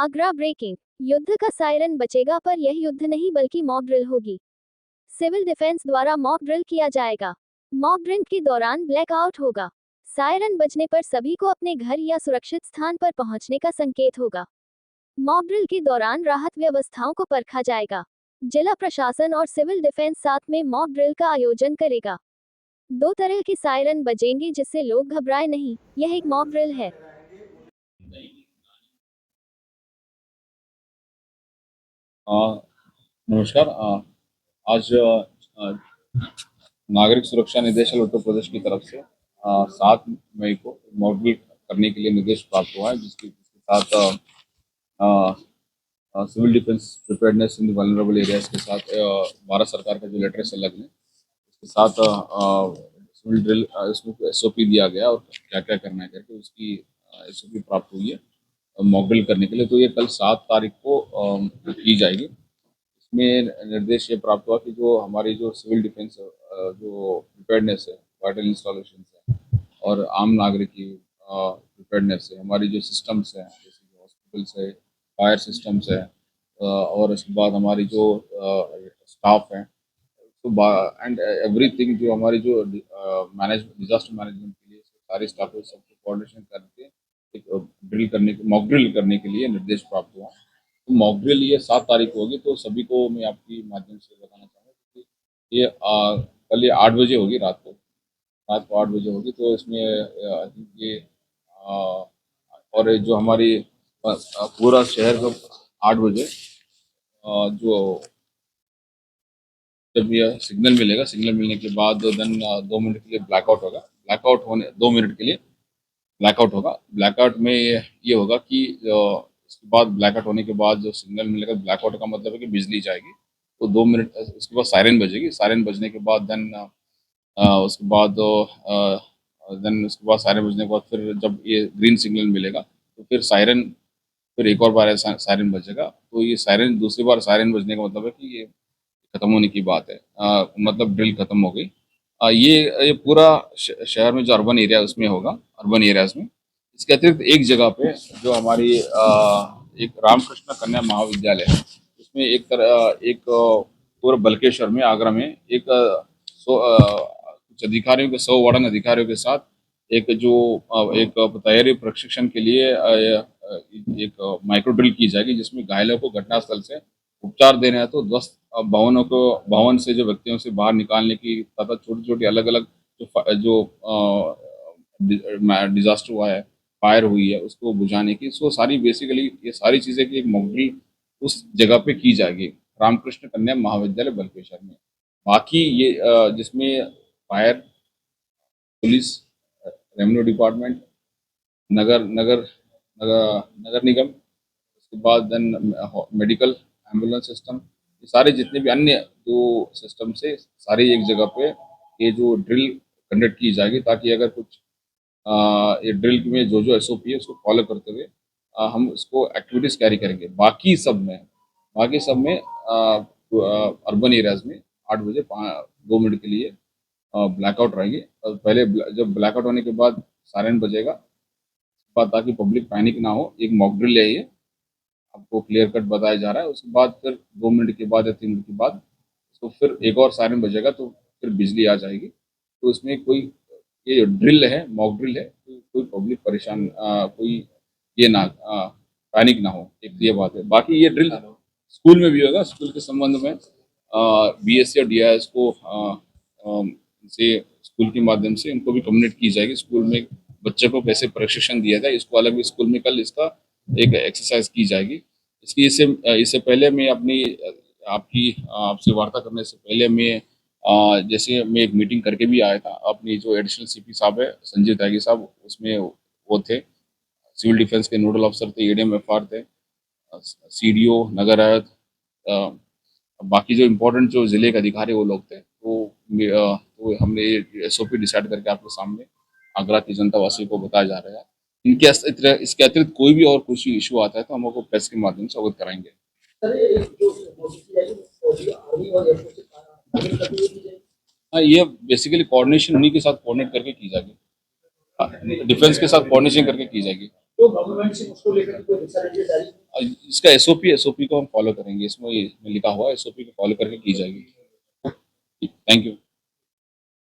Agra breaking. युद्ध का siren बजेगा, पर यह युद्ध नहीं बल्कि मॉक ड्रिल होगी। सिविल डिफेंस द्वारा मॉक ड्रिल किया जाएगा। मॉक ड्रिल के दौरान ब्लैकआउट होगा। सायरन बजने पर सभी को अपने घर या सुरक्षित स्थान पर पहुंचने का संकेत होगा। मॉक ड्रिल के दौरान राहत व्यवस्थाओं को परखा जाएगा। जिला प्रशासन और सिविल डिफेंस साथ में मॉक ड्रिल का आयोजन करेगा। 2 तरह के सायरन बजेंगे जिससे लोग घबराए नहीं। यह एक मॉक ड्रिल है। नमस्कार। आज नागरिक सुरक्षा निदेशालय उत्तर प्रदेश की तरफ से 7 मई को मॉक ड्रिल करने के लिए निर्देश प्राप्त हुआ है, जिसके साथ सिविल डिफेंस प्रिपेयर्डनेस इन वल्नरेबल एरियाज के साथ भारत सरकार का जो लेटर से लगने उसके साथ सिविल ड्रिल इसमें SOP दिया गया और क्या क्या करना है करके उसकी SOP प्राप्त हुई है मॉक ड्रिल करने के लिए। तो ये कल 7 तारीख को की जाएगी। में निर्देश ये प्राप्त हुआ कि जो हमारी जो सिविल डिफेंस जो प्रिपेयर्डनेस है, वाइटल इंस्टॉलेशन है और आम नागरिक की प्रिपेयर्डनेस है, हमारी जो सिस्टम्स हैं जैसे कि हॉस्पिटल्स है, फायर सिस्टम्स है और उसके बाद हमारी जो स्टाफ है, तो एंड एवरीथिंग जो हमारी जो डिजास्टर मैनेजमेंट के लिए सारे स्टाफ है सबको कोऑर्डिनेशन करके एक ड्रिल करने के मॉक ड्रिल करने के लिए निर्देश प्राप्त हुआ। तो मॉक ड्रिल ये 7 तारीख को होगी। तो सभी को मैं आपकी माध्यम से बताना चाहूँगा कि ये कल ये 8 बजे होगी, रात को 8 बजे होगी। तो इसमें आई थिंक ये और जो हमारी पूरा शहर को 8 बजे जो जब ये सिग्नल मिलने के बाद देन 2 मिनट के लिए ब्लैकआउट होगा। ब्लैकआउट होने 2 मिनट के लिए ब्लैकआउट होगा। ब्लैकआउट में ये होगा कि इसके बाद ब्लैकआउट होने के बाद जो सिग्नल मिलेगा, ब्लैकआउट का मतलब है कि बिजली जाएगी। तो 2 मिनट उसके बाद सायरन बजेगी। सायरन बजने के बाद देन उसके बाद उसके बाद सायरन बजने के बाद फिर जब ये ग्रीन सिग्नल मिलेगा तो फिर एक और बार सायरन बजेगा। तो ये सायरन दूसरी बार सायरन बजने का मतलब है कि ये खत्म होने की बात है। मतलब ड्रिल खत्म हो गई। ये पूरा शहर में जो अर्बन एरिया उसमें होगा, अर्बन एरियाज में। इसके अतिरिक्त एक जगह पे जो हमारी एक रामकृष्ण कन्या महाविद्यालय है, उसमें एक पूरा बल्केश्वर में, आगरा में एक कुछ अधिकारियों के 100 वार्डन अधिकारियों के साथ एक जो एक तैयारी प्रशिक्षण के लिए एक माइक्रो ड्रिल की जाएगी, जिसमें घायलों को घटनास्थल से उपचार देना है। तो 10 भवन से जो व्यक्तियों से बाहर निकालने की तथा छोटी छोटी अलग अलग जो डिजास्टर हुआ है, फायर हुई है, उसको बुझाने की, सो सारी बेसिकली ये सारी चीजें की एक मॉक ड्रिल उस जगह पे की जाएगी, रामकृष्ण कन्या महाविद्यालय बल्केश्वर में। बाकी ये जिसमें फायर, पुलिस, रेवेन्यू डिपार्टमेंट, नगर नगर नगर नगर निगम, उसके बाद देन मेडिकल, एम्बुलेंस सिस्टम, ये सारे जितने भी अन्य जो सिस्टम से सारे एक जगह पे ये जो ड्रिल कंडक्ट की जाएगी, ताकि अगर कुछ ये ड्रिल में जो जो SOP है उसको फॉलो करते हुए हम उसको एक्टिविटीज कैरी करेंगे। बाकी सब में अर्बन एरियाज में 8 बजे 2 मिनट के लिए ब्लैकआउट रहेगी। और पहले जब ब्लैकआउट होने के बाद सायरन बजेगा, ताकि पब्लिक पैनिक ना हो। एक मॉक ड्रिल है ये, आपको क्लियर कट बताया जा रहा है। उसके बाद फिर 2 मिनट के बाद या 3 मिनट के बाद तो फिर एक और सायरन बजेगा, तो फिर बिजली आ जाएगी। तो इसमें कोई ये ड्रिल है, मॉक ड्रिल है, तो कोई पब्लिक परेशान कोई ये ना पैनिक ना हो, एक ये बात है। बाकी ये ड्रिल स्कूल में भी होगा। स्कूल के संबंध में BSc और DIS को से स्कूल के माध्यम से इनको भी कम्युनिकेट की जाएगी। स्कूल में बच्चे को कैसे प्रशिक्षण दिया जाए, इसको अलग भी स्कूल में कल इसका एक एक्सरसाइज की जाएगी। इसकी इससे पहले मैं आपसे वार्ता करने से पहले मैं जैसे मैं एक मीटिंग करके भी आया था। अपनी जो एडिशनल CP साहब है, संजीव त्यागी साहब, उसमें वो थे, सिविल डिफेंस के नोडल अफसर थे, ADM FR थे, CDO नगर आयुक्त, बाकी जो इम्पोर्टेंट जो जिले के अधिकारी वो लोग थे। तो हमने ये SOP डिसाइड करके आपके सामने आगरा की जनता वासियों को बताया जा रहा है। इसके अतिरिक्त कोई भी और कुछ इशू आता है तो हम आपको प्रेस के माध्यम से अवगत कराएंगे। हाँ, ये बेसिकली कोऑर्डिनेशन उन्हीं के साथ कोऑर्डिनेट करके की जाएगी, डिफेंस के साथ कोऑर्डिनेशन करके की जाएगी। तो गवर्नमेंट से उसको लेकर कोई इसका एसओपी को हम फॉलो करेंगे, इसमें लिखा हुआ है, एसओपी को फॉलो करके की जाएगी। Thank you.